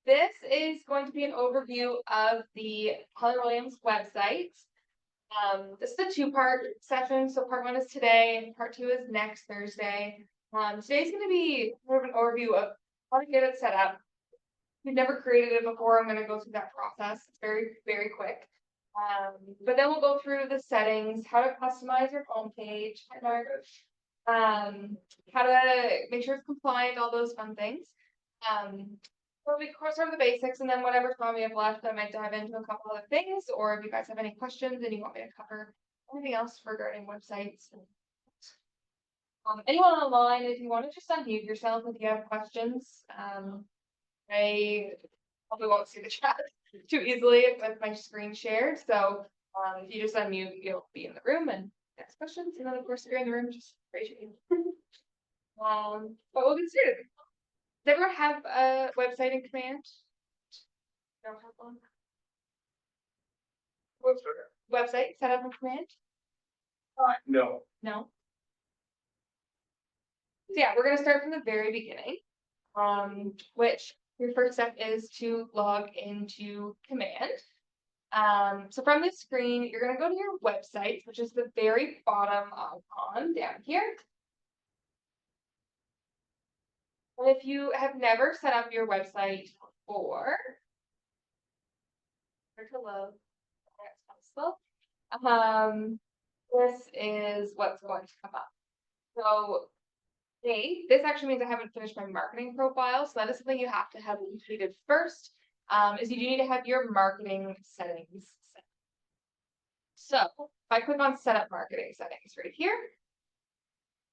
this is going to be an overview of the Keller Williams website. This is a two-part session. So part one is today, and part two is next Thursday. Today's going to be more of an overview of how to get it set up. If you've never created it before, I'm going to go through that process. It's very, very quick. But then we'll go through the settings, how to customize your homepage, how to make sure it's compliant, all those fun things. We'll be sort of the basics, and then whatever time we have left, I might dive into a couple other things, or if you guys have any questions and you want me to cover anything else regarding websites. Anyone online, if you want to just unmute yourself if you have questions. I probably won't see the chat too easily with my screen shared, so if you just unmute, you'll be in the room and ask questions, and then of course if you're in the room, just raise your hand. But we'll get started. Does everyone have a website in command? Don't have one. Website set up in command? No. No. So yeah, we're gonna start from the very beginning. Which your first step is to log into command. So from this screen, you're gonna go to your website, which is the very bottom icon down here. And if you have never set up your website before, this is what's going to come up. So this actually means I haven't finished my marketing profile. So that is something you have to have completed first, is you do need to have your marketing settings set. So if I click on setup marketing settings right here,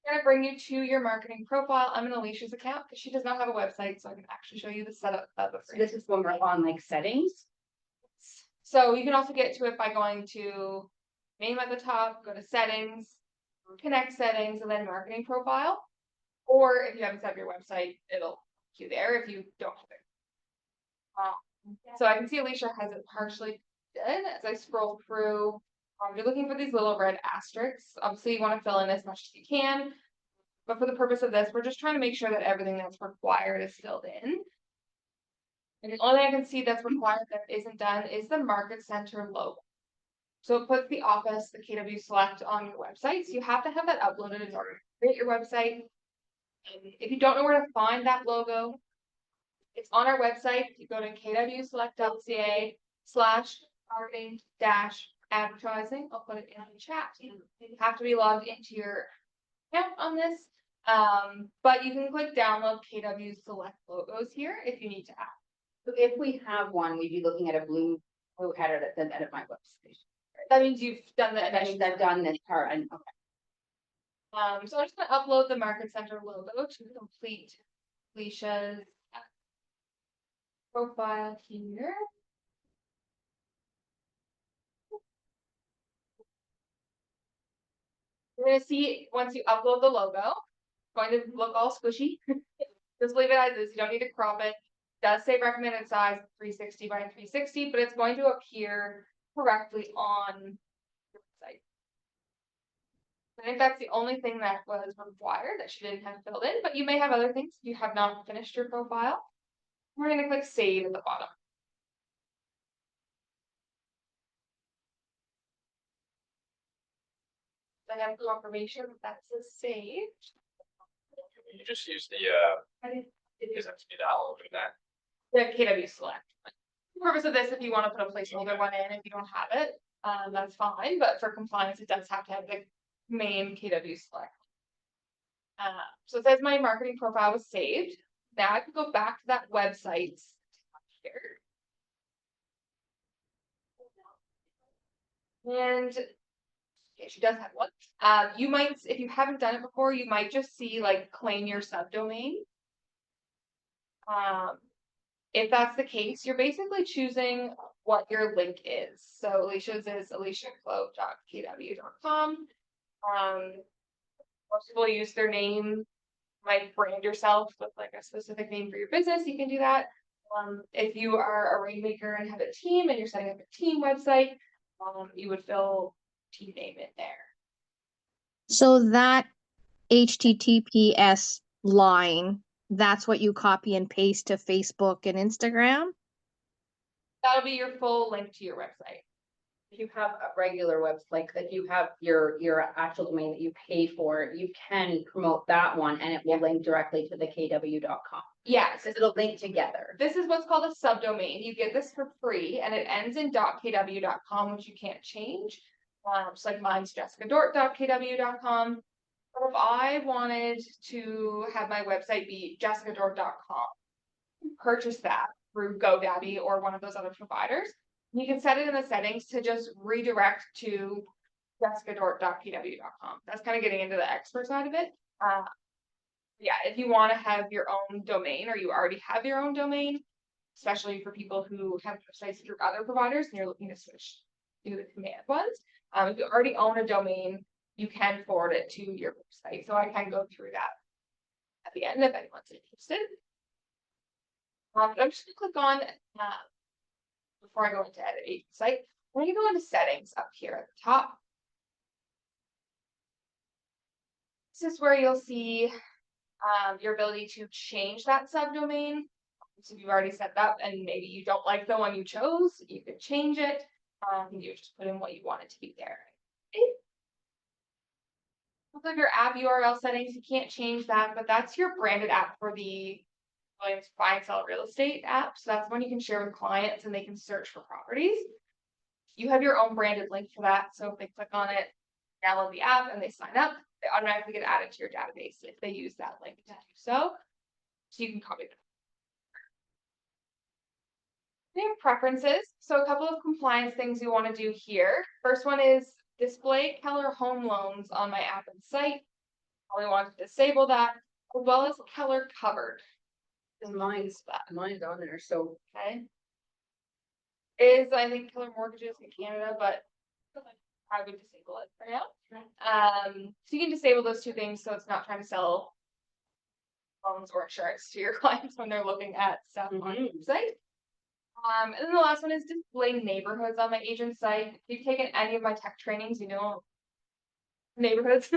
I'm going to bring you to your marketing profile. I'm in Alicia's account because she does not have a website, so I can actually show you the setup of it. So this is when we're on like settings. So you can also get to it by going to name at the top, go to settings, connect settings, and then marketing profile. Or if you haven't set up your website, it'll take you there if you don't have it. So I can see Alicia has it partially done. As I scroll through, you're looking for these little red asterisks. Obviously, you want to fill in as much as you can. But for the purpose of this, we're just trying to make sure that everything that's required is filled in. And the only thing I can see that's required that isn't done is the Market Center logo. So it puts the office, the KW Select on your website. So you have to have that uploaded in order to create your website. If you don't know where to find that logo, it's on our website. You go to kwselect.ca/marketing-advertising. I'll put it in the chat. You have to be logged into your account on this. But you can click download KW Select logos here if you need to add. So if we have one, we'd be looking at a blue header that says edit my website. That means you've done the That means I've done this part. And okay. So I'm just going to upload the Market Center logo to complete Alicia's profile here. You're going to see once you upload the logo, it's going to look all squishy. Just leave it as is. You don't need to crop it. It does say recommended size 360 by 360, but it's going to appear correctly on your site. I think that's the only thing that was required that she didn't have filled in, but you may have other things if you have not finished your profile. We're going to click save at the bottom. I have confirmation that says saved. You just use the is that to be downloaded that. The KW Select. The purpose of this, if you want to put a placeholder one in, if you don't have it, that's fine. But for compliance, it does have to have the main KW Select. So it says my marketing profile was saved. Now I can go back to that website here. And okay, she does have one. You might, if you haven't done it before, you might just see like claim your subdomain. If that's the case, you're basically choosing what your link is. So Alicia's is aliciaclo.kw.com. Most people use their name, might brand yourself with like a specific name for your business. You can do that. If you are a rainmaker and have a team and you're setting up a team website, you would fill team name in there. So that HTTPS line that's what you copy and paste to Facebook and Instagram? That'll be your full link to your website. If you have a regular website, like if you have your actual domain that you pay for, you can promote that one and it will link directly to the kw.com. Yes, Because it'll link together. this is what's called a subdomain. You get this for free and it ends in .kw.com, which you can't change. So like mine's jessicadort.kw.com. But if I wanted to have my website be jessicadort.com, purchase that through GoDaddy or one of those other providers. You can set it in the settings to just redirect to jessicadort.kw.com. That's kind of getting into the expert side of it. Yeah, if you want to have your own domain or you already have your own domain, especially for people who have websites through other providers and you're looking to switch to the command ones. If you already own a domain, you can forward it to your website. So I can go through that at the end if anyone's interested. I'm just gonna click on before I go into edit agent site. I'm gonna go into settings up here at the top. This is where you'll see your ability to change that subdomain. So if you've already set that up and maybe you don't like the one you chose, you could change it. You just put in what you want it to be there. Look like your app URL settings, you can't change that, but that's your branded app for the Williams Buy and Sell Real Estate app. So that's one you can share with clients and they can search for properties. You have your own branded link for that. So if they click on it, download the app and they sign up, they automatically get added to your database if they use that link to do so. So you can copy it. They have preferences. So a couple of compliance things you want to do here. First one is display Keller home loans on my app and site. Probably want to disable that, as well as Keller covered. Mine's on there, so. Okay. Is I think Keller Mortgages in Canada, but I would disable it for now. So you can disable those two things so it's not trying to sell loans or insurance to your clients when they're looking at stuff on your website. And then the last one is display neighborhoods on my agent site. If you've taken any of my tech trainings, you know neighborhoods.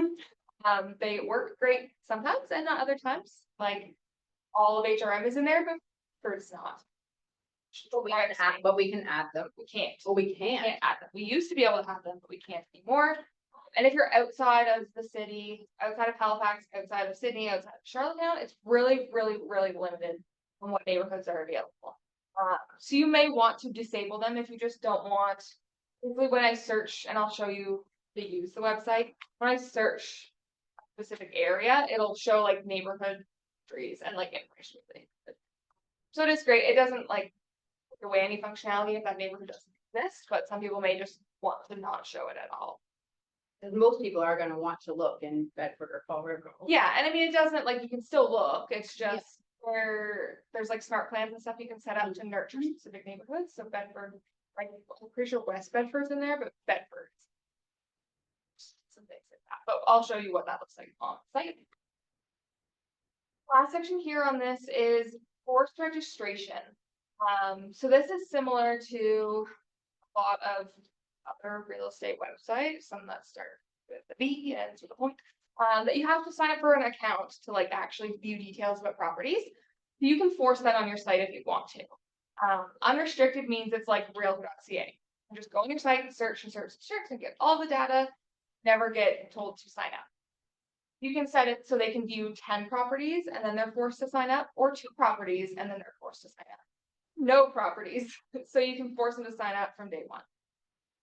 They work great sometimes and not other times. Like all of HRM is in there, but it's not. But we can add them. We can't. Well, we Can't can. add them. We used to be able to have them, but we can't anymore. And if you're outside of the city, outside of Halifax, outside of Sydney, outside of Charlottetown, it's really, really, really limited on what neighborhoods are available. So you may want to disable them if you just don't want. Usually when I search, and I'll show you to use the website, when I search a specific area, it'll show like neighborhood trees and like information. So it is great. It doesn't like take away any functionality if that neighborhood doesn't exist, but some people may just want to not show it at all. Because most people are gonna want to look in Bedford or Fall River. Yeah, and I mean, it doesn't like you can still look. It's just where there's like smart plans and stuff you can set up to nurture specific neighborhoods. So Bedford, like I'm pretty sure West Bedford's in there, but Bedford's some things like that. But I'll show you what that looks like on the site. Last section here on this is forced registration. So this is similar to a lot of other real estate websites, some that start with the B and ends with a point. That you have to sign up for an account to like actually view details about properties. You can force that on your site if you want to. Unrestricted means it's like realtor.ca. You just go on your site and search and search and search and get all the data, never get told to sign up. You can set it so they can view 10 properties and then they're forced to sign up, or 2 properties and then they're forced to sign up. No properties, so you can force them to sign up from day one.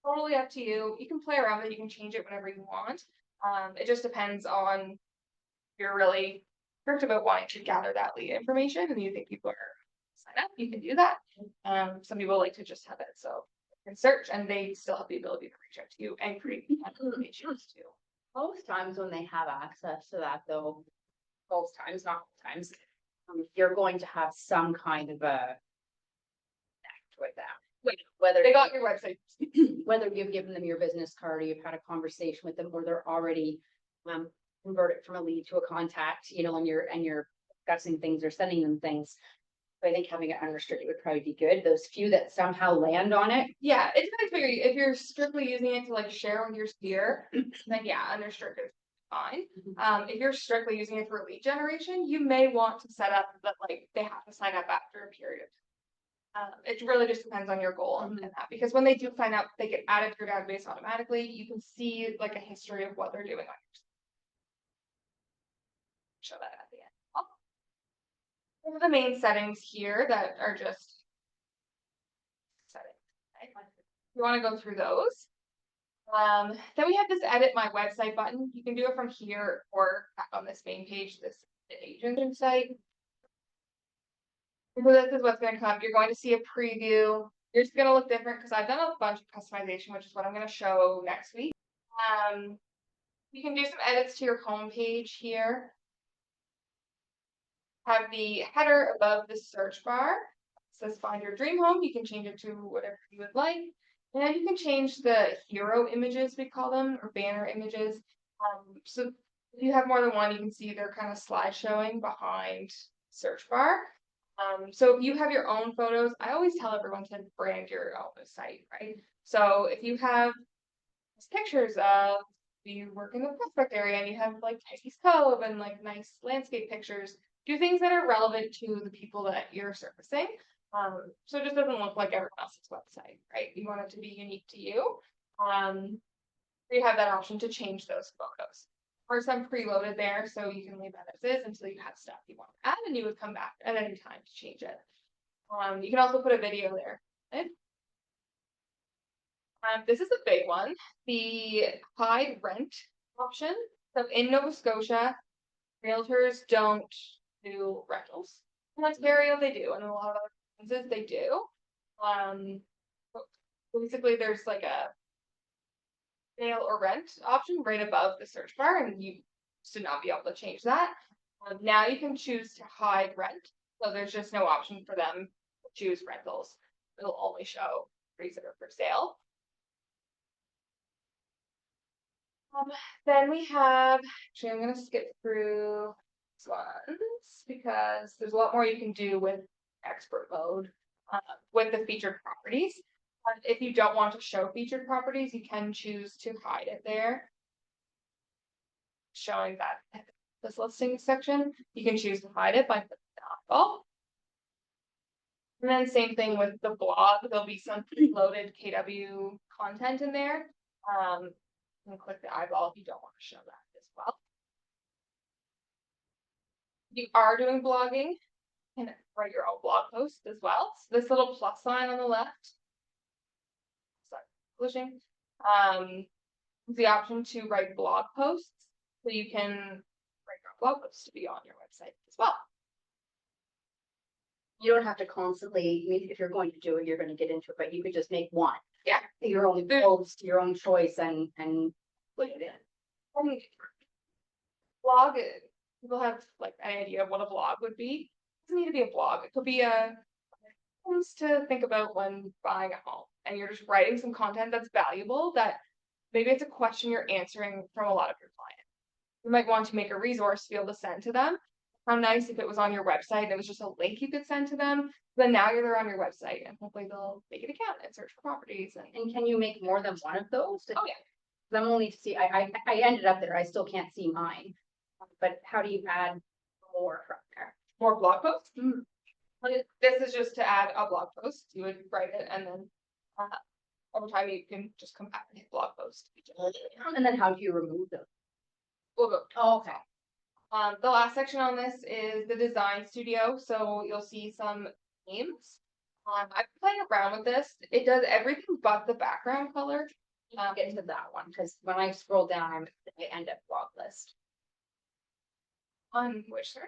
Totally up to you. You can play around with it, you can change it whenever you want. It just depends on if you're really strict about wanting to gather that lead information and you think people are sign up, you can do that. Some people like to just have it so they can search and they still have the ability to reach out to you and create applications too. Most times when they have access to that though, most times, not all times, you're going to have some kind of a connect with them. Whether They got your website. whether you've given them your business card or you've had a conversation with them, or they're already converted from a lead to a contact, you know, and you're discussing things or sending them things. So I think having it unrestricted would probably be good. Those few that somehow land on it. Yeah, it depends if you're strictly using it to like share with your sphere, then yeah, unrestricted is fine. Mhm. If you're strictly using it for lead generation, you may want to set up that like they have to sign up after a period. It really just depends on your goal and that, because when they do sign up, they get added to your database automatically. You can see like a history of what they're doing on your. Show that at the end. Those are the main settings here that are just settings. Okay? You want to go through those. Then we have this edit my website button. You can do it from here or back on this main page, this agent site. So this is what's going to come. You're going to see a preview. Yours is going to look different because I've done a bunch of customization, which is what I'm going to show next week. You can do some edits to your home page here. Have the header above the search bar. It says find your dream home. You can change it to whatever you would like. And you can change the hero images, we call them, or banner images. So if you have more than one, you can see they're kind of slide showing behind search bar. So if you have your own photos, I always tell everyone to brand your own site, right? So if you have pictures of you work in the prospect area and you have like Pisces Cove and like nice landscape pictures, do things that are relevant to the people that you're servicing. So it just doesn't look like everyone else's website, right? You want it to be unique to you. You have that option to change those photos. Or some preloaded there, so you can leave that as is until you have stuff you want to add, and you would come back at any time to change it. You can also put a video there. This is a big one, the hide rent option. So in Nova Scotia, realtors don't do rentals. In Ontario, they do, and in a lot of other provinces, they do. Basically, there's like a sale or rent option right above the search bar, and you should not be able to change that. Now you can choose to hide rent, so there's just no option for them to choose rentals. It'll only show properties that are for sale. Then we have, actually, I'm going to skip through these ones because there's a lot more you can do with expert mode with the featured properties. If you don't want to show featured properties, you can choose to hide it there. Showing that this listing section, you can choose to hide it by clicking the eyeball. And then same thing with the blog, there'll be some preloaded KW content in there. And click the eyeball if you don't want to show that as well. If you are doing blogging, you can write your own blog post as well. So this little plus sign on the left, sorry, publishing, is the option to write blog posts. So you can write your own blog posts to be on your website as well. You don't have to constantly, I mean, if you're going to do it, you're going to get into it, but you could just make one. Yeah. Your own post, your own choice, and put it in. And blog, people have like an idea of what a blog would be. It doesn't need to be a blog. It could be a things to think about when buying a home, and you're just writing some content that's valuable. That maybe it's a question you're answering from a lot of your clients. You might want to make a resource to be able to send to them. How nice if it was on your website and it was just a link you could send to them. Then now you're there on your website, and hopefully they'll make an account and search for properties. And can you make more than one of those? Oh yeah. I'm only to see, I ended up there, I still can't see mine. But how do you add more from there? More blog posts. This is just to add a blog post. You would write it, and then over time you can just come back and hit blog post. And then how do you remove them? We'll go. Oh, okay. The last section on this is the design studio. So you'll see some themes. I've been playing around with this. It does everything but the background color. Get into that one, because when I scroll down, I end up blog list. On which sir?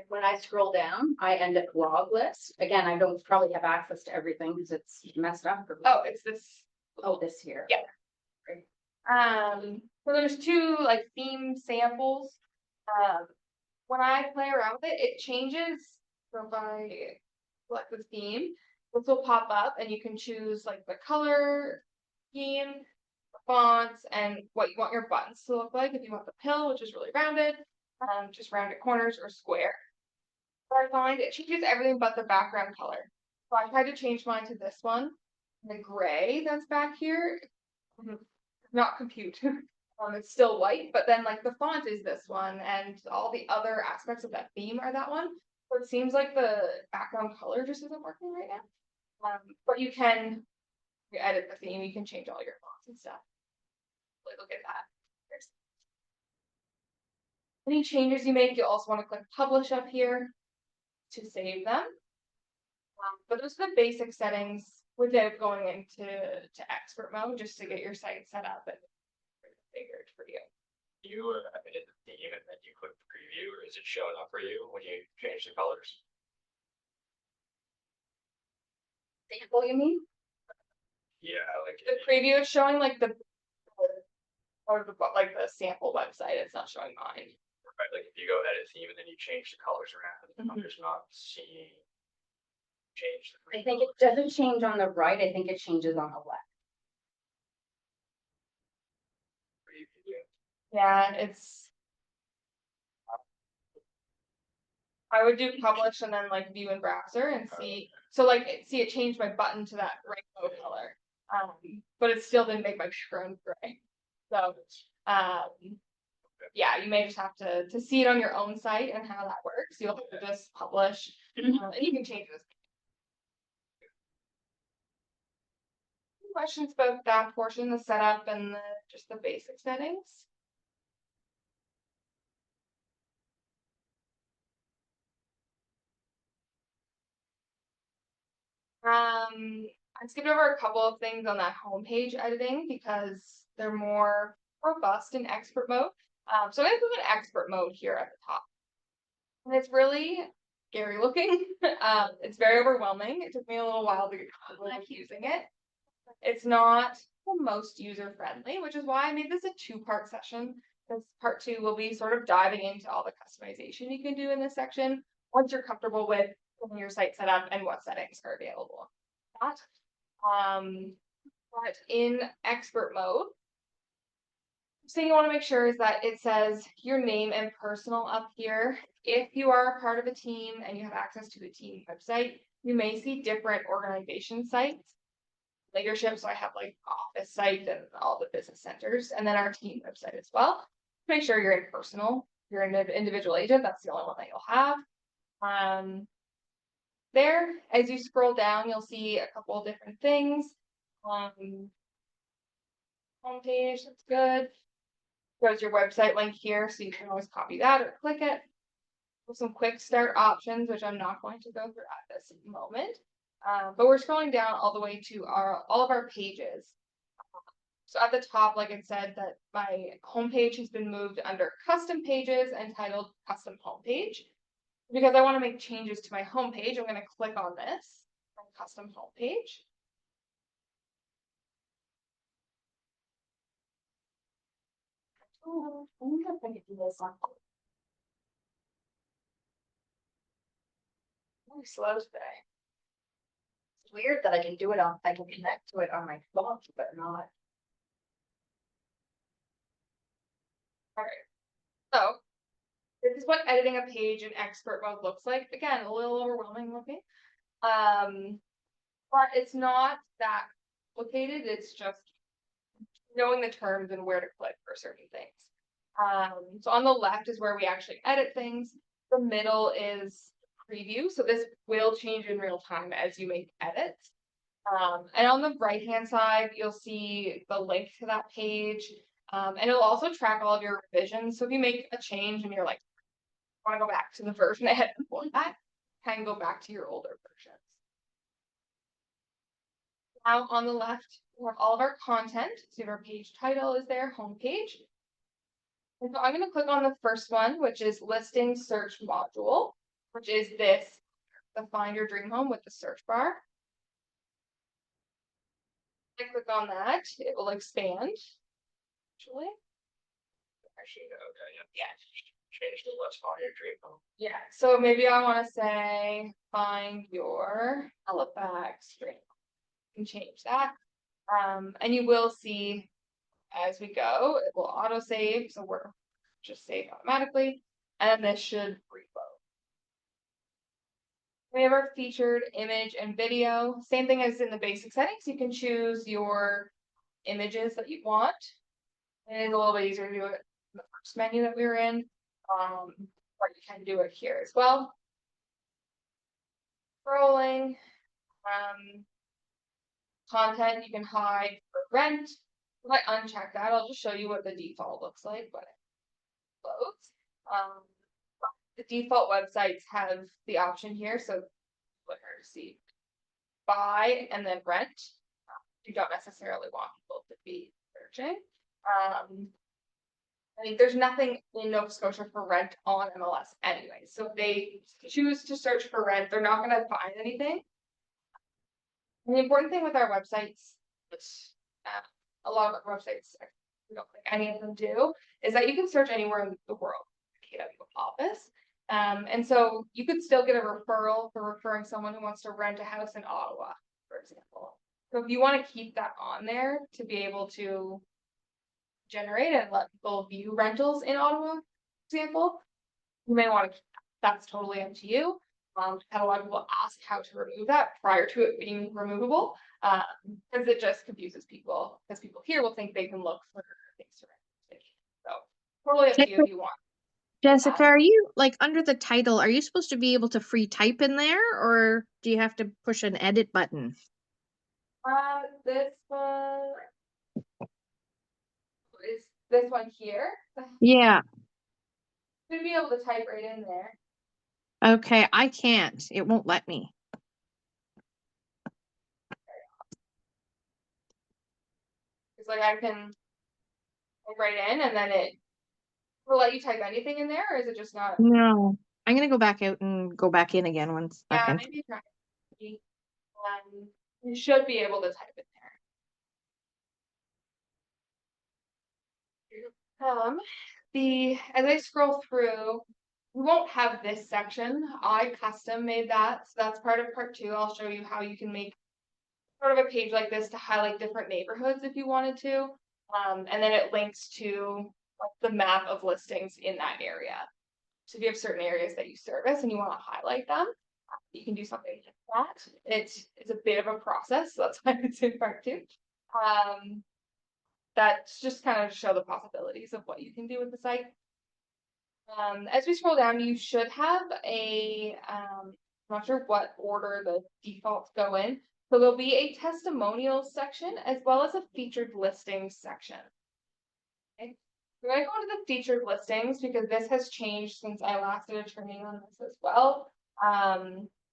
When I scroll down, I end up blog list. Again, I don't probably have access to everything because it's messed up for me. Oh, it's this. Oh, this here. Yeah. So there's two like theme samples. When I play around with it, it changes. So if I select the theme, this will pop up and you can choose like the color scheme, the fonts, and what you want your buttons to look like. If you want the pill, which is really rounded, just rounded corners, or square. But I find it changes everything but the background color. So I tried to change mine to this one, the gray that's back here. Not compute. It's still white, but then like the font is this one and all the other aspects of that theme are that one. So it seems like the background color just isn't working right now. But you can edit the theme, you can change all your fonts and stuff. Look at that. Any changes you make, you'll also want to click publish up here to save them. But those are the basic settings without going into expert mode, just to get your site set up and configured for you. You edit the theme and then you click preview, or is it showing up for you when you change the colors? Sample, you mean? Yeah, like. The preview is showing like the like the sample website. It's not showing mine. Right, like if you go edit theme and then you change the colors around, I'm Mhm. just not seeing. Change. I think it doesn't change on the right, I think it changes on the left. Preview. Yeah, it's. I would do publish and then like view in browser and see. So like see it changed my button to that rainbow color. But it still didn't make my background gray. So yeah, you may just have to see it on your own site and how that works. You'll have to just publish and you can change this. Questions about that portion, the setup and just the basic settings? I skipped over a couple of things on that homepage editing because they're more robust in expert mode. So I'm gonna put an expert mode here at the top. And it's really scary looking. It's very overwhelming. It took me a little while to get comfortable with using it. It's not the most user friendly, which is why I made this a two-part session. Because part 2 will be sort of diving into all the customization you can do in this section once you're comfortable with getting your site set up and what settings are available. That. But in expert mode, thing you want to make sure is that it says your name and personal up here. If you are a part of a team and you have access to the team website, you may see different organization sites. Leadership, so I have like office site and all the business centers, and then our team website as well. Make sure you're in personal, you're an individual agent, that's the only one that you'll have. There, as you scroll down, you'll see a couple of different things. Homepage, that's good. Shows your website link here, so you can always copy that or click it. With some quick start options, which I'm not going to go through at this moment. But we're scrolling down all the way to all of our pages. So at the top, like I said, that my homepage has been moved under custom pages and titled custom homepage. Because I want to make changes to my homepage, I'm going to click on this custom homepage. Oh, I think I'm going to do this on. Really slow today. It's weird that I can do it on, I can connect to it on my phone, but not. So this is what editing a page in expert mode looks like. Again, a little overwhelming looking. But it's not that complicated. It's just knowing the terms and where to click for certain things. So on the left is where we actually edit things. The middle is preview. So this will change in real time as you make edits. And on the right hand side, you'll see the link to that page. And it'll also track all of your revisions. So if you make a change and you're like, I want to go back to the version I had before that, kind of go back to your older versions. Now on the left, we have all of our content. So our page title is there, homepage. And so I'm going to click on the first one, which is listing search module, which is this, the Find Your Dream Home with the search bar. I click on that, it will expand. Actually. Okay, yeah. Change the let's find your dream home. Yeah, so maybe I want to say find your Halifax dream. You can change that. And you will see as we go, it will auto save, so we're just save automatically, and this should reload. We have our featured image and video. Same thing as in the basic settings. You can choose your images that you want. It is a little bit easier to do it in the first menu that we were in, or you can do it here as well. Scrolling, content you can hide for rent. If I uncheck that, I'll just show you what the default looks like when it loads. The default websites have the option here, so click or see buy and then rent. You don't necessarily want people to be searching. I mean, there's nothing in Nova Scotia for rent on MLS anyway. So if they choose to search for rent, they're not gonna find anything. And the important thing with our websites, which a lot of our websites, we don't think any of them do, is that you can search anywhere in the world, KW office. And so you could still get a referral for referring someone who wants to rent a house in Ottawa, for example. So if you want to keep that on there to be able to generate and let people view rentals in Ottawa, for example, you may want to keep that. That's totally up to you. I've had a lot of people ask how to remove that prior to it being removable, because it just confuses people. Because people here will think they can look for things to rent. So totally up to you if you want. Jessica, are you like under the title? Are you supposed to be able to free type in there, or do you have to push an edit button? This one is this one here. Yeah. Should be able to type right in there. Okay, I can't. It won't let me. It's like I can type right in, and then it will let you type anything in there, or is it just not? No. I'm gonna go back out and go back in again one Yeah, second. maybe try. You should be able to type it there. As I scroll through, we won't have this section. I custom made that, so that's part of part 2. I'll show you how you can make sort of a page like this to highlight different neighborhoods if you wanted to. And then it links to like, the map of listings in that area. So if you have certain areas that you service and you want to highlight them, you can do something like that. It's a bit of a process, so that's why it's in part 2. That's just kind of show the possibilities of what you can do with the site. As we scroll down, you should have I'm not sure what order the defaults go in. So there'll be a testimonials section as well as a featured listings section. Okay. We're going to go into the featured listings because this has changed since I last did a training on this as well.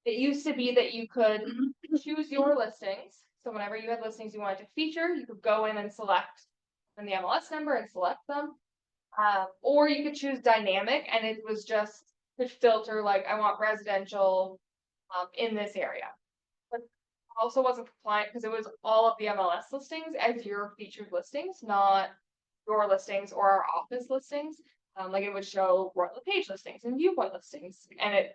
It used to be that you could choose your listings. So whenever you had listings you wanted to feature, you could go in and select the MLS number and select them. Or you could choose dynamic and it was just to filter like I want residential in this area. But also wasn't compliant because it was all of the MLS listings as your featured listings, not your listings or our office listings. Like it would show Royal LePage listings and Viewpoint listings, and I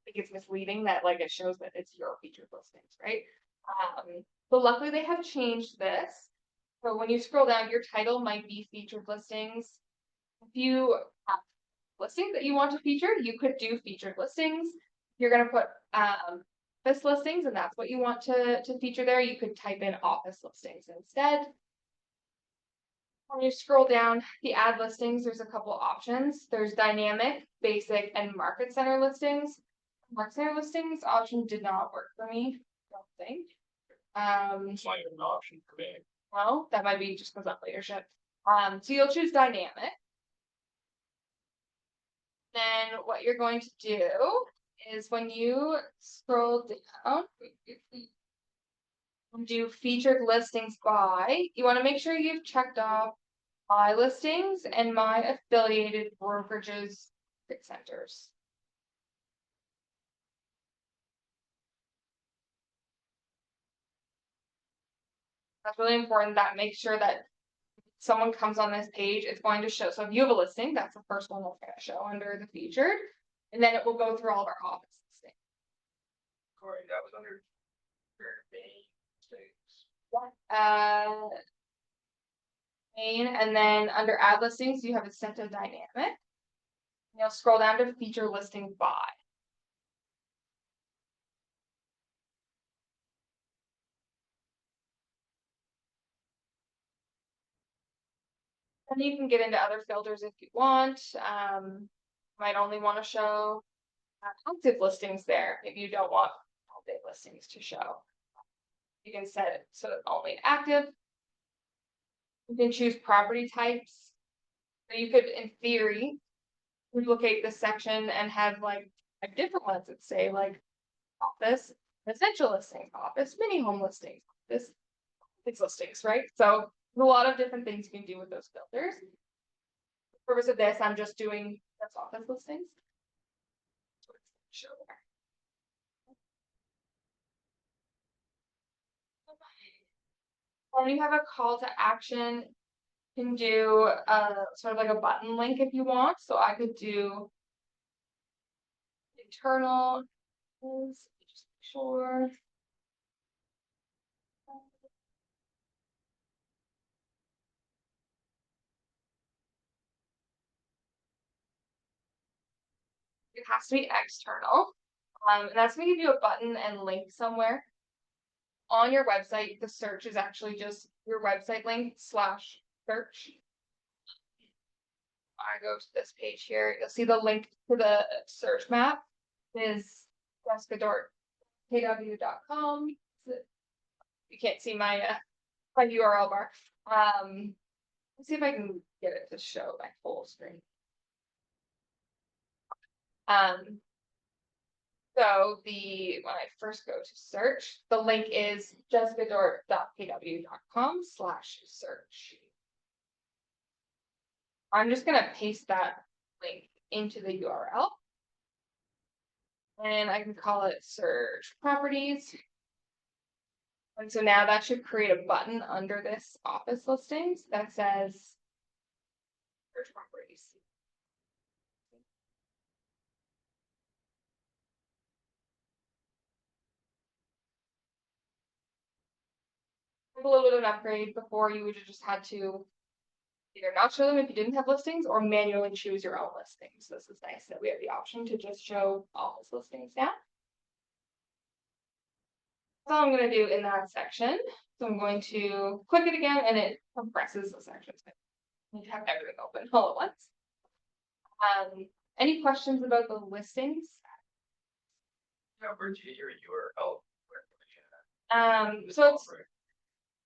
think it's misleading that like it shows that it's your featured listings, right? But luckily they have changed this. So when you scroll down, your title might be featured listings. If you have listings that you want to feature, you could do featured listings. You're going to put office listings and that's what you want to feature there. You could type in office listings instead. When you scroll down the ad listings, there's a couple options. There's dynamic, basic, and market center listings. Market center listings option did not work for me, I don't think. It's not even an option for me. Well, that might be just because of leadership. So you'll choose dynamic. Then what you're going to do is when you scroll down, do featured listings by, you want to make sure you've checked off my listings and my affiliated brokerages centers. That's really important that make sure that someone comes on this page, it's going to show. So if you have a listing, that's the first one that's going to show under the featured, and then it will go through all of our office listings. Corey, that was under main things. Main, and then under ad listings, you have a set of dynamic. You'll scroll down to feature listings by. And you can get into other filters if you want, might only wanna show. Active listings there, if you don't want all day listings to show. You can set it so it's only active. You can choose property types. So you could, in theory, duplicate this section and have like different ones that say like office, essential listings, office, mini home listings, this these listings, right? So there's a lot of different things you can do with those filters. For the purpose of this, I'm just doing just office listings. So it's show there. When you have a call to action, you can do sort of like a button link if you want. So I could do internal, just make sure. It has to be external. And that's gonna give you a button and link somewhere. On your website, the search is actually just your website link / search. I go to this page here, you'll see the link to the search map is jessicadort.kw.com. You can't see my my URL bar. Let's see if I can get it to show my full screen. So when I first go to search, the link is jessicadort.kw.com/search. I'm just gonna paste that link into the URL. And I can call it search properties. And so now that should create a button under this office listings that says search properties. A little bit of an upgrade. Before you would have just had to either not show them if you didn't have listings or manually choose your own listings. This is nice that we have the option to just show office listings now. That's all I'm going to do in that section. So I'm going to click it again and it compresses the sections. You have everything open all at once. Any questions about the listings? Where'd you get your URL? So it's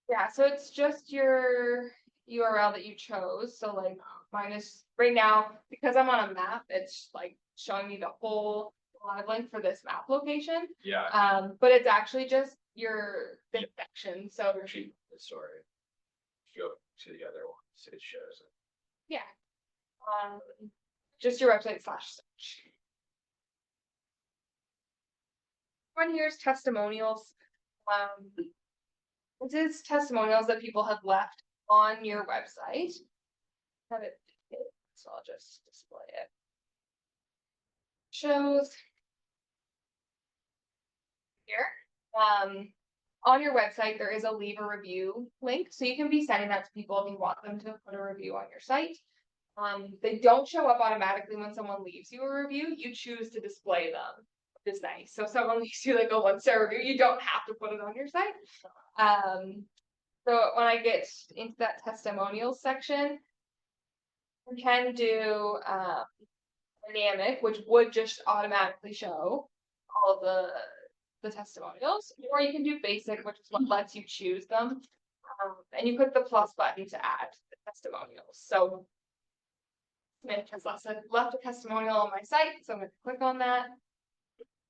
yeah, so it's just your URL that you chose. So like mine is right now, because I'm on a map, it's like showing me the whole live link for this map location. Yeah. But it's actually just this section. So Actually, sorry. Go to the other ones, it shows it. yeah. Just your website / search. One here is testimonials. This is testimonials that people have left on your website. Have it, so I'll just display it. Shows here. On your website, there is a leave a review link, so you can be sending that to people if you want them to put a review on your site. They don't show up automatically when someone leaves you a review. You choose to display them, which is nice. So if someone leaves you like a 1-star review, you don't have to put it on your site. So when I get into that testimonials section, we can do dynamic, which would just automatically show all of the testimonials, or you can do basic, which is what lets you choose them. And you click the plus button to add the testimonials. So Smith has left a testimonial on my site, so I'm going to click on that.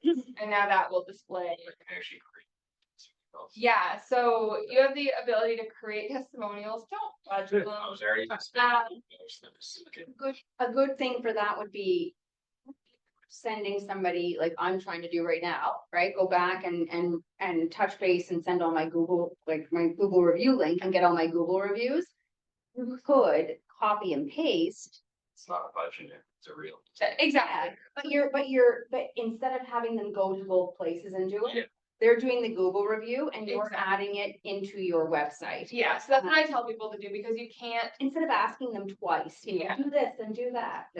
And now that will display. I can actually create something else. Yeah, so you have the ability to create testimonials. Don't judge them. I was already just. A good thing for that would be sending somebody like I'm trying to do right now, right? Go back and touch base and send all my Google review link and get all my Google reviews. You could copy and paste. It's not a budget, it's a real. Exactly. But instead of having them go to both places and do Yeah. it, they're doing the Google review and you're Exactly. adding it into your website. Yeah, so that's what I tell people to do, because you can't Instead of asking them twice, Yeah. do this and do that.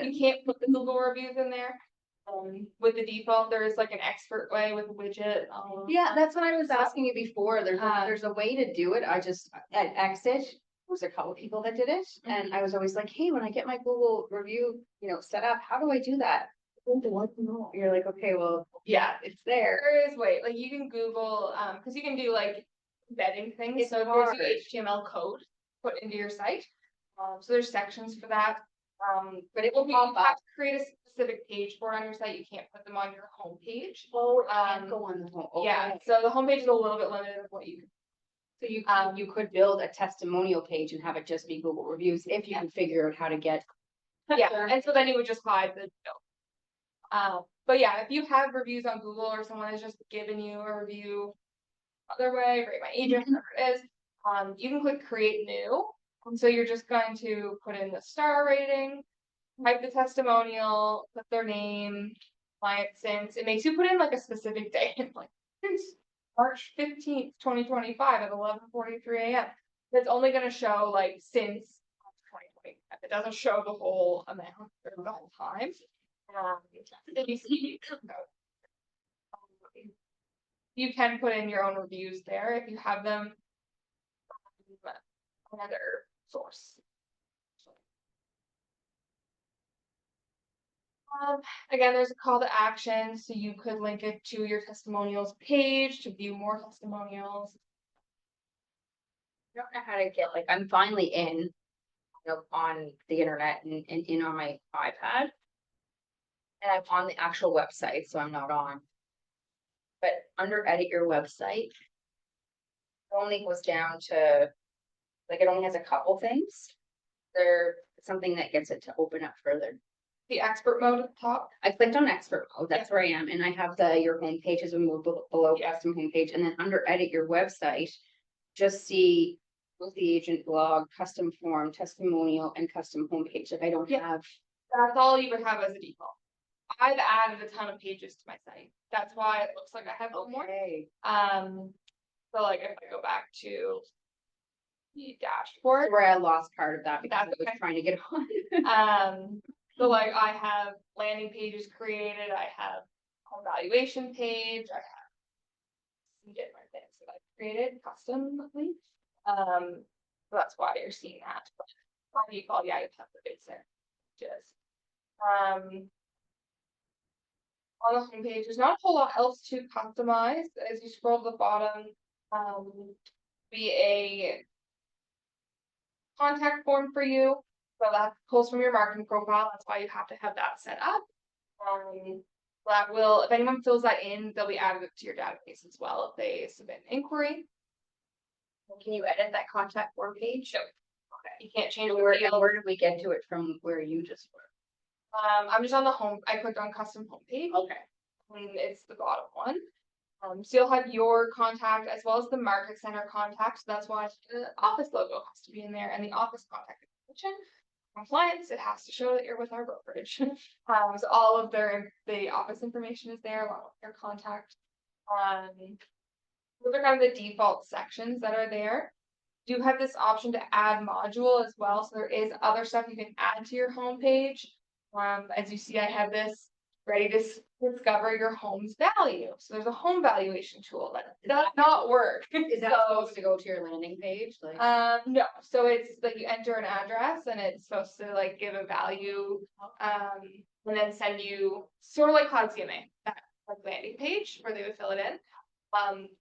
put the Google reviews in there. With the default, there is like an expert way with a widget. Yeah, that's what I was asking you before. There's Uh, there's a way to do it. I just at exit. was a couple people that did it, and I was always like, hey, when I get my Google review, set up, how do I do that? You're like, okay, well, yeah, it's there. There is way, like you can Google, cause you can do like embedding things, It's so it gives you hard. HTML code put into your site. So there's sections for that, But it will you pop have up. to create a specific page for it on your site, you can't put them on your homepage. Oh, it can't Um, go on the home. Yeah, Okay. so the homepage is a little bit limited of what you can. So you could build a testimonial page and have it just be Google reviews if you can figure out how to get. Yeah, and so then you would just hide the note. But yeah, if you have reviews on Google or someone has just given you a review other way, rate my agent, whatever it is, you can click create new. And so you're just going to put in the star rating, type the testimonial, put their name, client since. It makes you put in like a specific date, like since March 15th, 2025 at 11:43 a.m. It's only gonna show like since 2020. It doesn't show the whole amount or the whole time. If you see, you can put in your own reviews there if you have them from another source. Again, there's a call to action, so you could link it to your testimonials page to view more testimonials. I don't know how to get, like, I'm finally in, on the internet and in on my iPad. And I'm on the actual website, so I'm not on. But under edit your website. It only goes down to, like, it only has a couple things. There, something that gets it to open up further. The expert mode at the top. I clicked on expert mode, that's where I am, and I have your home page as we move below Yeah. custom homepage, and then under edit your website. Just see the agent blog, custom form, testimonial, and custom homepage, like I don't Yeah. have. That's all you would have as a default. I've added a ton of pages to my site. That's why it looks like I have a little more. Okay. So like if I go back to the dashboard, Where I lost part of that because I That's was okay. trying to get on. so like I have landing pages created, I have home valuation page, I have some different things that I've created customly. So that's why you're seeing that. But by default, yeah, you have the basic pages. On the homepage, there's not a whole lot else to customize. As you scroll to the bottom, be a contact form for you. So that pulls from your marketing profile. That's why you have to have that set up. That will, if anyone fills that in, they'll be added to your database as well if they submit an inquiry. Can you edit that contact form page? No. Okay. You can't change the Where field. did we get to it from where you just were? I'm just on the home. I clicked on custom homepage. Okay. And it's the bottom one. So you'll have your contact as well as the market center contact. So that's why the office logo has to be in there and the office contact information. Compliance, it has to show that you're with our brokerage. So all of the office information is there along with their contact. Those are kind of the default sections that are there. You have this option to add module as well. So there is other stuff you can add to your homepage. As you see, I have this ready to discover your home's value. So there's a home valuation tool that does not work. Is that So, supposed to go to your landing page? Like, no, so it's like you enter an address and it's supposed to like give a value, and then send you sort of like Cloud CMA, that like landing page where they would fill it in.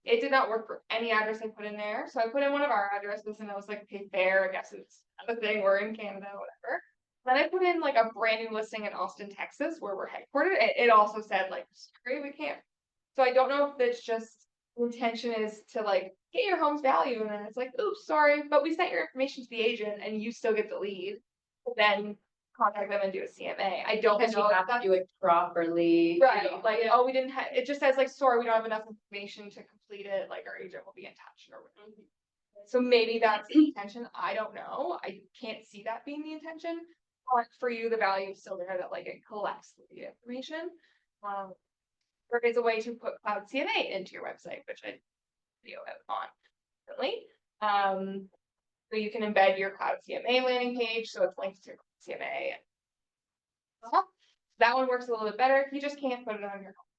It did not work for any address I put in there, so I put in one of our addresses and I was like, okay, fair, I guess it's the thing, we're in Canada, whatever. Then I put in like a brand new listing in Austin, Texas, where we're headquartered. It also said like, sorry, we can't. So I don't know if it's just the intention is to like get your home's value, and then it's like, oops, sorry, but we sent your information to the agent, and you still get the lead. Then contact them and do a CMA. I don't because you know if have to that's do it properly. right. Like, oh, we didn't have. It just says like, sorry, we don't have enough information to complete it. Like, our agent will be in touch or whatever. So maybe that's the intention. I don't know. I can't see that being the intention. But for you, the value is still there that like it collects the information. There is a way to put Cloud CMA into your website, which I video out on currently. So you can embed your Cloud CMA landing page, so it's linked to your CMA. That one works a little bit better. You just can't put it on your home.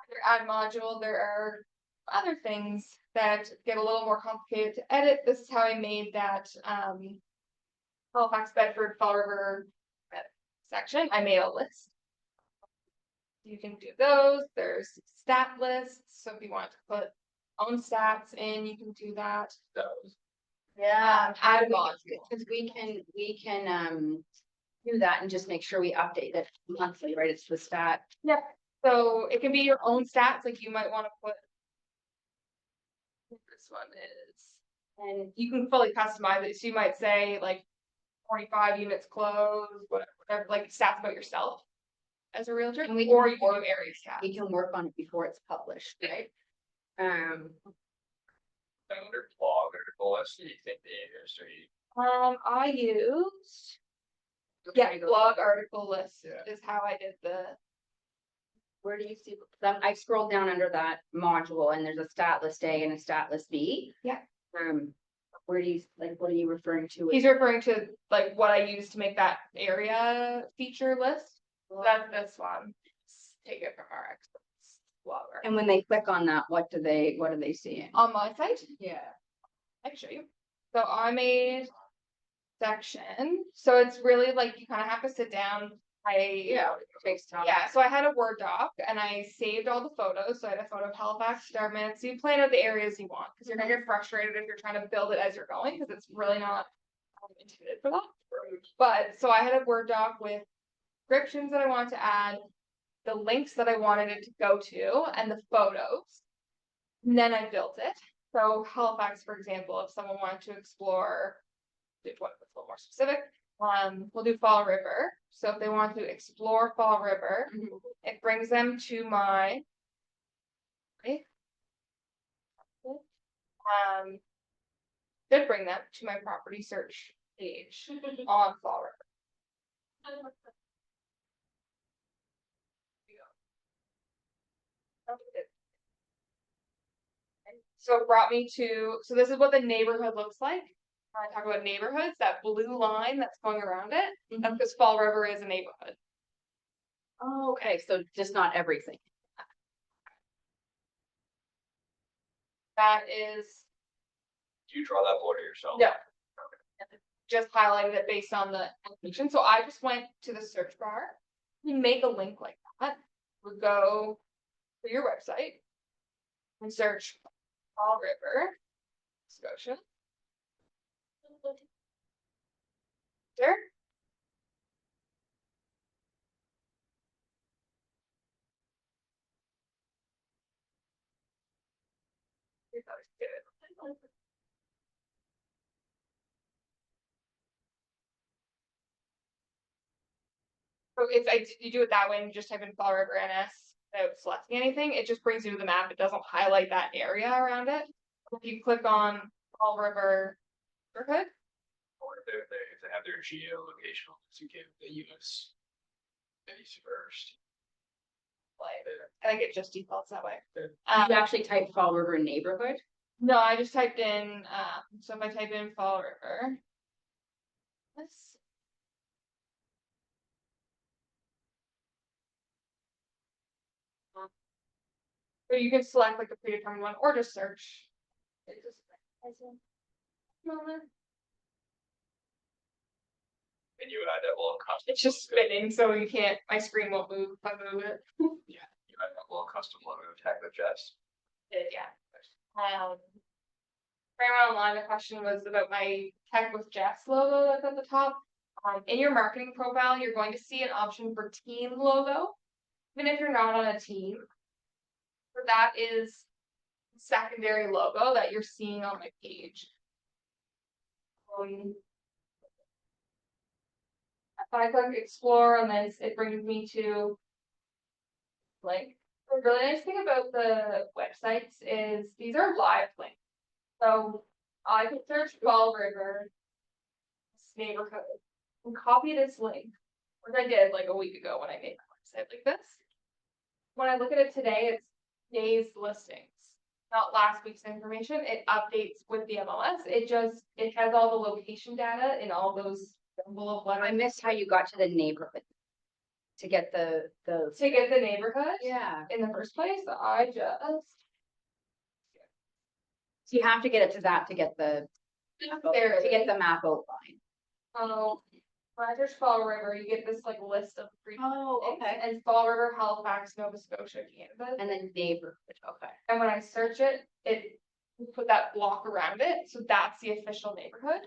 Under add module, there are other things that get a little more complicated to edit. This is how I made that, Halifax, Bedford, Fall River section. I made a list. You can do those. There's stat lists. So if you want to put own stats in, you can do that. Those. Yeah, add we- module. Cause we can do that and just make sure we update it monthly, right? It's the stat. Yep, so it can be your own stats, like you might wanna put. This one is, and you can fully customize it, so you might say like 45 units closed, whatever, like stats about yourself. As a realtor, And we or can you can do work- area stats. We can work on it before it's published, right? Under blog article, what do you think the industry? I used, blog article list Yeah. is how I did the, Where do you see, I scrolled down under that module and there's a stat list A and a stat list B. Yeah. Where do you, like, what are you referring to? he's referring to like what I used to make that area feature list. That's this one. Take it from our experts. Blogger. And when they click on that, what are they seeing? On my site, Yeah. I can show you. So I made section, so it's really like you kind of have to sit down. Takes time. Yeah, so I had a Word doc and I saved all the photos. So I had a photo of Halifax, Dartmouth. So you plan out the areas you want because you're gonna get frustrated if you're trying to build it as you're going because it's really not intended for that. But so I had a Word doc with descriptions that I wanted to add, the links that I wanted it to go to, and the photos. And then I built it. So Halifax, for example, if someone wanted to explore, if one that's a little more specific, we'll do Fall River. So if they want to explore Fall River, it brings them to my. Did bring them to my property search page on Fall River. So it brought me to, so this is what the neighborhood looks like. When I talk about neighborhoods, that blue line that's going around it, that's because Fall River is a neighborhood. Oh, okay, so just not everything. That is Do you draw that border yourself? No. just highlighted it based on the application. So I just went to the search bar. You make a link like that. Would go to your website and search Fall River, Scotia. There. So you do it that way and you just type in Fall River NS without selecting anything, it just brings you to the map, it doesn't highlight that area around it. If you click on Fall River neighborhood, Or if they have their geolocational to give the US. Base first. like, I think it just defaults that way. You actually type Fall River neighborhood? No, I just typed in, so if I type in Fall River. This. So you can select like a predetermined one or just search. It just. Moment. And you had that little custom. It's just logo. spinning, so you can't, my screen won't move if I move it. You had that little custom logo tag with Jess. Yeah. For anyone online, the question was about my Tech with Jess logo that's at the top. In your marketing profile, you're going to see an option for team logo, even if you're not on a team. So that is secondary logo that you're seeing on my page. If I click explore and then it brings me to like, the really nice thing about the websites is these are live links. So I can search Fall River neighborhood and copy this link, which I did like a week ago when I made my website like this. When I look at it today, it's day's listings, not last week's information. It updates with the MLS. It has all the location data in all those envelope letters. I missed how you got to the neighborhood. To get the. To get the neighborhood Yeah. in the first place, I just So you have to get it to that to get the, There to get the map outline. Oh, when I search Fall River, you get this like list of free. Oh, things, And Fall River, Halifax, Nova Scotia, Canada. And then neighborhood, okay. And when I search it, it will put that block around it, so that's the official neighborhood.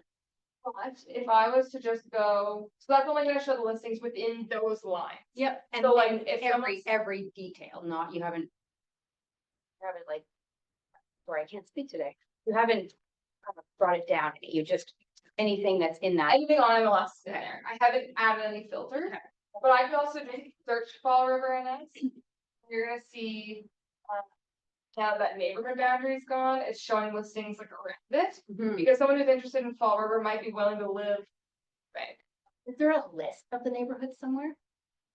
But if I was to just go, so that's only gonna show the listings within those lines. Yep, and So, like, then if every, someone's- every detail, not, you haven't. You haven't like, sorry, I can't speak today. You haven't brought it down, you just, anything that's in that. Anything on MLS is in there. I haven't added any filters, Okay. but I could also just search Fall River NS. You're gonna see, now that neighborhood boundary is gone, it's showing listings like around it. Mhm. Because someone who's interested in Fall River might be willing to live big. Is there a list of the neighborhoods somewhere?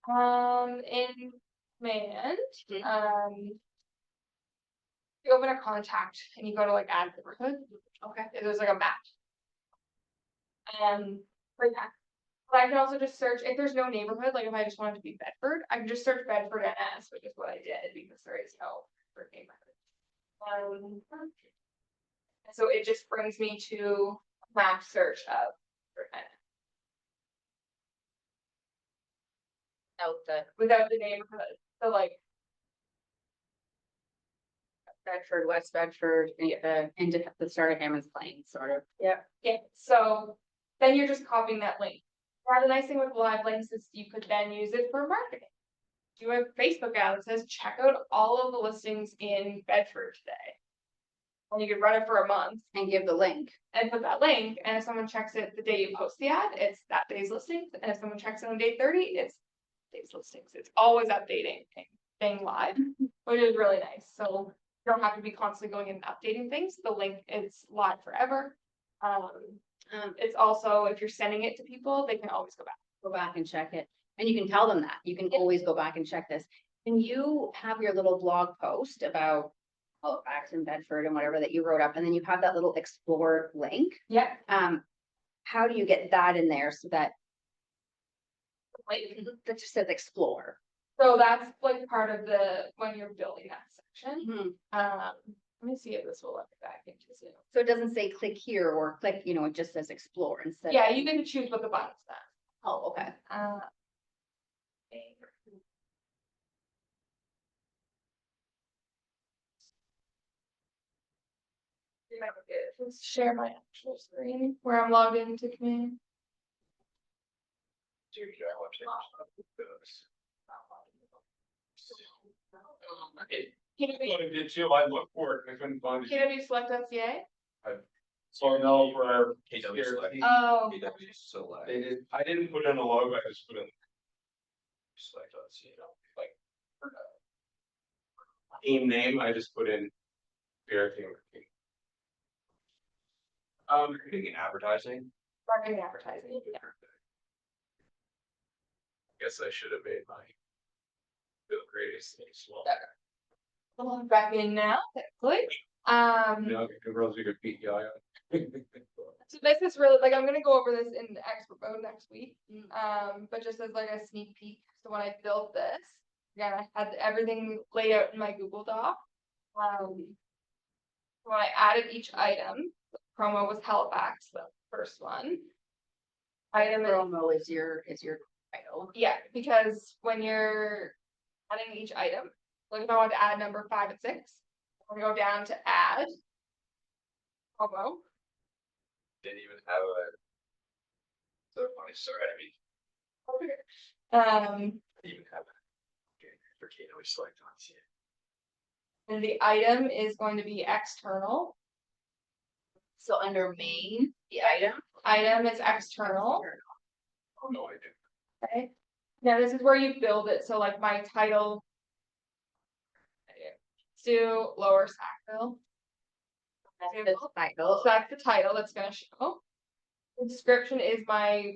In command, Mhm. you open a contact and you go to like add neighborhood, Okay. there's like a map. Like that. But I can also just search, if there's no neighborhood, like if I just wanted to be Bedford, I can just search Bedford NS, which is what I did because there is no Bedford neighborhood. So it just brings me to map search of Bedford NS Out the without the neighborhood, so like. Bedford, West Bedford, into the start of Hammond's Plain, sort of. Yeah. Yeah, so then you're just copying that link. Now, the nice thing with live links is you could then use it for marketing. Do a Facebook ad that says, check out all of the listings in Bedford today. And you could run it for a month And give the link. and put that link, and if someone checks it the day you post the ad, it's that day's listings, and if someone checks it on day 30, it's day's listings. It's always updating, staying live, which is really nice, so you don't have to be constantly going and updating things, the link is live forever. It's also, if you're sending it to people, they can always go back. Go back and check it. And you can tell them that. You can Yeah. always go back and check this. And you have your little blog post about Halifax and Bedford and whatever that you wrote up, and then you have that little explore link. Yeah. How do you get that in there so that that just says explore? So that's like part of when you're building that section. Mhm. Let me see if this will let me back into Zoom. So it doesn't say click here or click, it just says explore instead. Yeah, you can choose what the button's at. Oh, okay. Let's share my actual screen where I'm logged into command. I did too, I looked for it, I couldn't find it. KWselect.ca. So no, for our. KW Select. Oh, Select. They did, I didn't put in a logo, I just put in. Select, Like. Team name, I just put in. Bear team. marketing and advertising. marketing and advertising. Yeah. Guess I should have made my. The greatest thing small. Log back in now, technically. No, girls, you could beat you. So this is really, like, I'm gonna go over this in expert mode next week, but just as like a sneak peek, so when I built this, again, I had everything laid out in my Google Doc. When I added each item, the promo was Halifax, the first one. Item, Promo is your title. yeah, because when you're adding each item, like if I want to add number 5 and 6, I'm gonna go down to add. Promo. Didn't even have a. So funny, sorry, didn't even have a. Okay, for KW Select on CA. And the item is going to be external. So under main, the Item is external. Oh, no, I didn't. Okay. Now this is where you build it. So like my title. Stu Lower Sackville. that's the title. So that's the title that's gonna show. The description is my.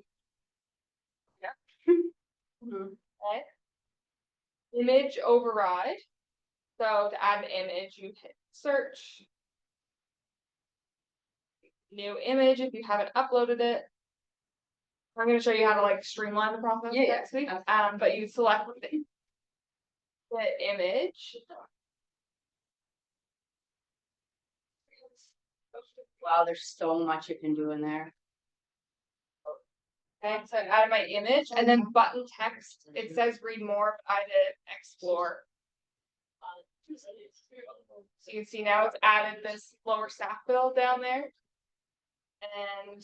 Mhm. Okay. Image override. So to add an image, you hit search. New image if you haven't uploaded it. I'm gonna show you how to like streamline the process Yeah, next week. But you select the image. Wow, there's so much you can do in there. Okay, so I added my image and then button text, it says read more, I did explore. So you can see now it's added this lower staff bill down there. And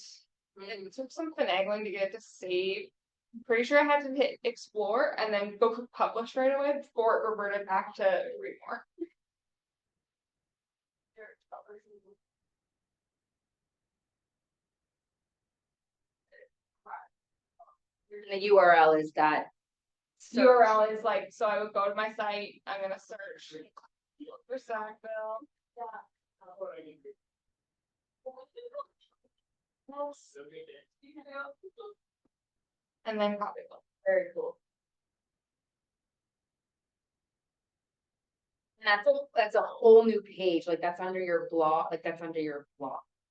it took some finagling to get it to save. I'm pretty sure I had to hit explore and then go click publish right away before it reverted back to read more. And the URL is that. URL is like, so I would go to my site, I'm gonna search for Sackville. And then copy it. Very cool. And that's a whole new page, like that's under your blog,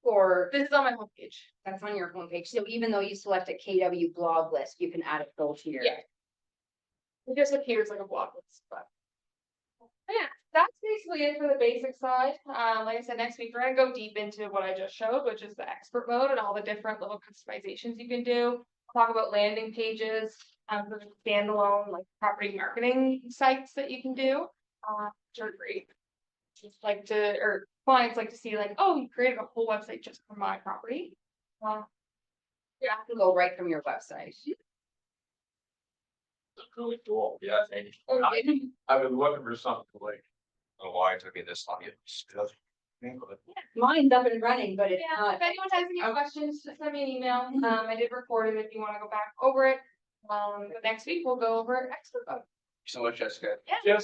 or This is on my homepage. that's on your homepage. So even though you select a KW blog list, you can add it go to your. Yeah. It just appears like a blog list, but. Yeah, that's basically it for the basic side. Like I said, next week we're gonna go deep into what I just showed, which is the expert mode and all the different little customizations you can do. Talk about landing pages, for the standalone like property marketing sites that you can do. Which are great. Just like to, or clients like to see like, oh, you created a whole website just for my property. You have to go right from your website. Really cool. Yeah, thank you. I've been looking for something like, I don't know why it took me this long. Mine's up and running, but it's Yeah, not. if anyone has any questions, just send me an email. I did record it if you wanna go back over it. But next week we'll go over expert mode. So much, Jessica. Yeah.